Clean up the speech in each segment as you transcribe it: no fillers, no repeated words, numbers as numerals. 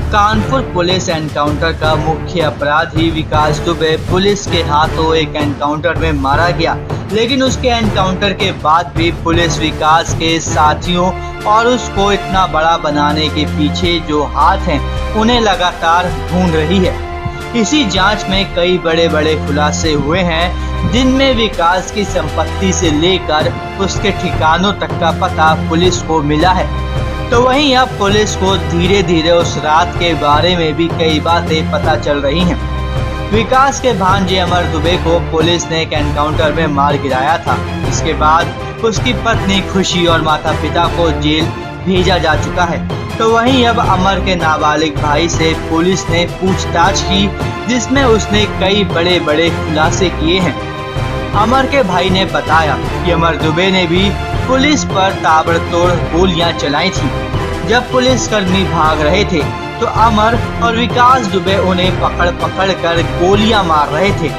Kanpur police encounter का मुख्य अपराधी विकास दुबे पुलिस के हाथों एक एनकाउंटर में मारा गया, लेकिन उसके एनकाउंटर के बाद भी पुलिस विकास के साथियों और उसको इतना बड़ा बनाने के पीछे जो हाथ हैं उन्हें लगातार ढूंढ रही है। इसी जांच में कई बड़े बड़े खुलासे हुए हैं, जिनमें विकास की संपत्ति से लेकर उसके ठिकानों तक का पता पुलिस को मिला है। तो वहीं अब पुलिस को धीरे धीरे उस रात के बारे में भी कई बातें पता चल रही हैं। विकास के भांजे अमर दुबे को पुलिस ने एक एनकाउंटर में मार गिराया था। इसके बाद उसकी पत्नी खुशी और माता पिता को जेल भेजा जा चुका है। तो वहीं अब अमर के नाबालिग भाई से पुलिस ने पूछताछ की, जिसमें उसने कई बड़े बड़े खुलासे किए हैं। अमर के भाई ने बताया कि अमर दुबे ने भी पुलिस पर ताबड़तोड़ गोलियां चलाई थी। जब पुलिसकर्मी भाग रहे थे तो अमर और विकास दुबे उन्हें पकड़ पकड़ कर गोलियां मार रहे थे।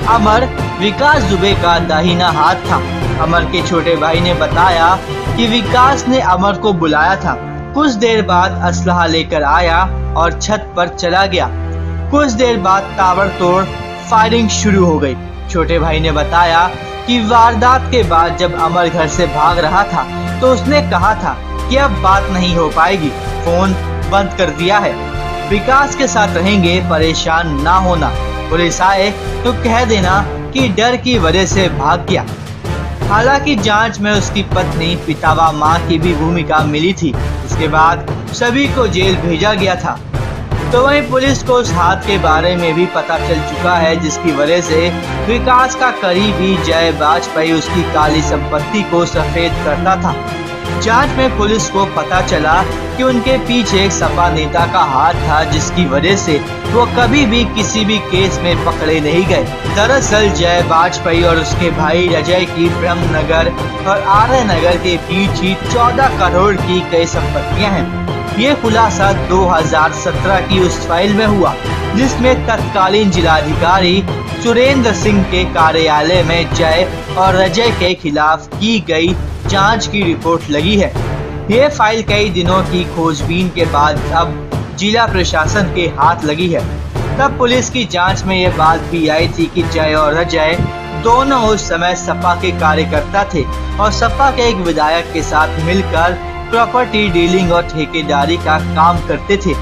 अमर विकास दुबे का दाहिना हाथ था। अमर के छोटे भाई ने बताया कि विकास ने अमर को बुलाया था। कुछ देर बाद असलहा लेकर आया और छत पर चला गया। कुछ देर बाद ताबड़तोड़ फायरिंग शुरू हो गई। छोटे भाई ने बताया कि वारदात के बाद जब अमर घर से भाग रहा था तो उसने कहा था कि अब बात नहीं हो पाएगी, फोन बंद कर दिया है, विकास के साथ रहेंगे, परेशान ना होना, पुलिस आए तो कह देना कि डर की वजह से भाग गया। हालांकि जांच में उसकी पत्नी, पिता व मां की भी भूमिका मिली थी। इसके बाद सभी को जेल भेजा गया था। तो वहीं पुलिस को उस हाथ के बारे में भी पता चल चुका है, जिसकी वजह से विकास का करीबी जय वाजपेयी उसकी काली संपत्ति को सफेद करता था। जांच में पुलिस को पता चला कि उनके पीछे एक सपा नेता का हाथ था, जिसकी वजह से वो कभी भी किसी भी केस में पकड़े नहीं गए। दरअसल जय वाजपेयी और उसके भाई अजय की ब्रह्मनगर और आर्य नगर के बीच ही 14 करोड़ की कई संपत्तियां हैं। ये खुलासा 2017 की उस फाइल में हुआ, जिसमें तत्कालीन जिलाधिकारी सुरेंद्र सिंह के कार्यालय में जय और अजय के खिलाफ की गई जांच की रिपोर्ट लगी है। ये फाइल कई दिनों की खोजबीन के बाद अब जिला प्रशासन के हाथ लगी है। तब पुलिस की जांच में ये बात भी आई थी कि जय और अजय दोनों उस समय सपा के कार्यकर्ता थे और सपा के एक विधायक के साथ मिलकर प्रॉपर्टी डीलिंग और ठेकेदारी का काम करते थे।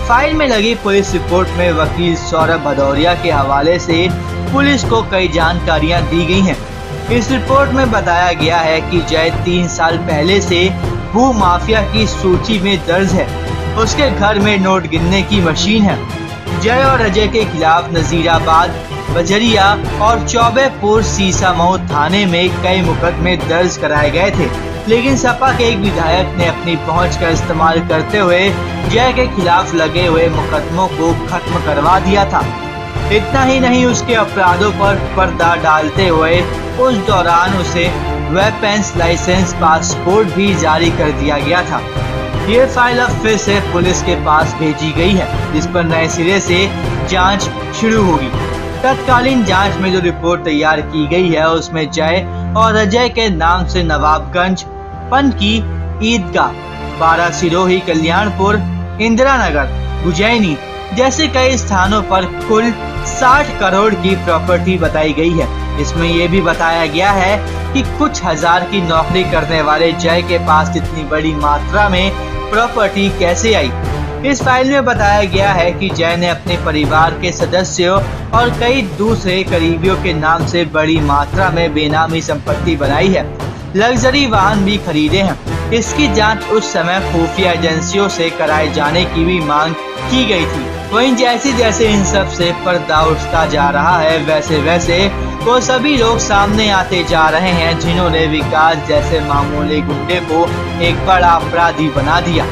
फाइल में लगी पुलिस रिपोर्ट में वकील सौरभ भदौरिया के हवाले से पुलिस को कई जानकारियां दी गई हैं। इस रिपोर्ट में बताया गया है कि जय 3 साल पहले से भू माफिया की सूची में दर्ज है। उसके घर में नोट गिनने की मशीन है। जय और अजय के खिलाफ नजीराबाद, बजरिया और चौबेपुर सीसामऊ थाने में कई मुकदमे दर्ज कराए गए थे, लेकिन सपा के एक विधायक ने अपनी पहुंच का इस्तेमाल करते हुए जय के खिलाफ लगे हुए मुकदमों को खत्म करवा दिया था। इतना ही नहीं, उसके अपराधों पर पर्दा डालते हुए उस दौरान उसे वेपन्स लाइसेंस पासपोर्ट भी जारी कर दिया गया था। ये फाइल अब फिर से पुलिस के पास भेजी गई है, जिस पर नए सिरे से जांच शुरू होगी। तत्कालीन जांच में जो रिपोर्ट तैयार की गई है उसमें जय और अजय के नाम से नवाबगंज, पनकी, ईदगाह, 12 सिरोही, कल्याणपुर, इंदिरा नगर, उज्जैनी जैसे कई स्थानों पर कुल 60 करोड़ की प्रॉपर्टी बताई गई है। इसमें यह भी बताया गया है कि कुछ हजार की नौकरी करने वाले जय के पास इतनी बड़ी मात्रा में प्रॉपर्टी कैसे आई। इस फाइल में बताया गया है कि जय ने अपने परिवार के सदस्यों और कई दूसरे करीबियों के नाम से बड़ी मात्रा में बेनामी संपत्ति बनाई है। लग्जरी वाहन भी खरीदे हैं। इसकी जांच उस समय खुफिया एजेंसियों से कराए जाने की भी मांग की गई थी। वहीं जैसे जैसे इन सब से पर्दा उठता जा रहा है, वैसे वैसे वो सभी लोग सामने आते जा रहे हैं, जिन्होंने विकास जैसे मामूली गुंडे को एक बड़ा अपराधी बना दिया।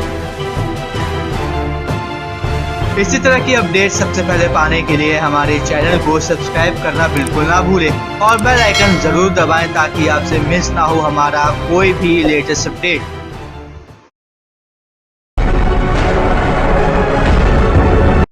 इसी तरह की अपडेट सबसे पहले पाने के लिए हमारे चैनल को सब्सक्राइब करना बिल्कुल ना भूलें और बेल आइकन जरूर दबाएं, ताकि आपसे मिस ना हो हमारा कोई भी लेटेस्ट अपडेट।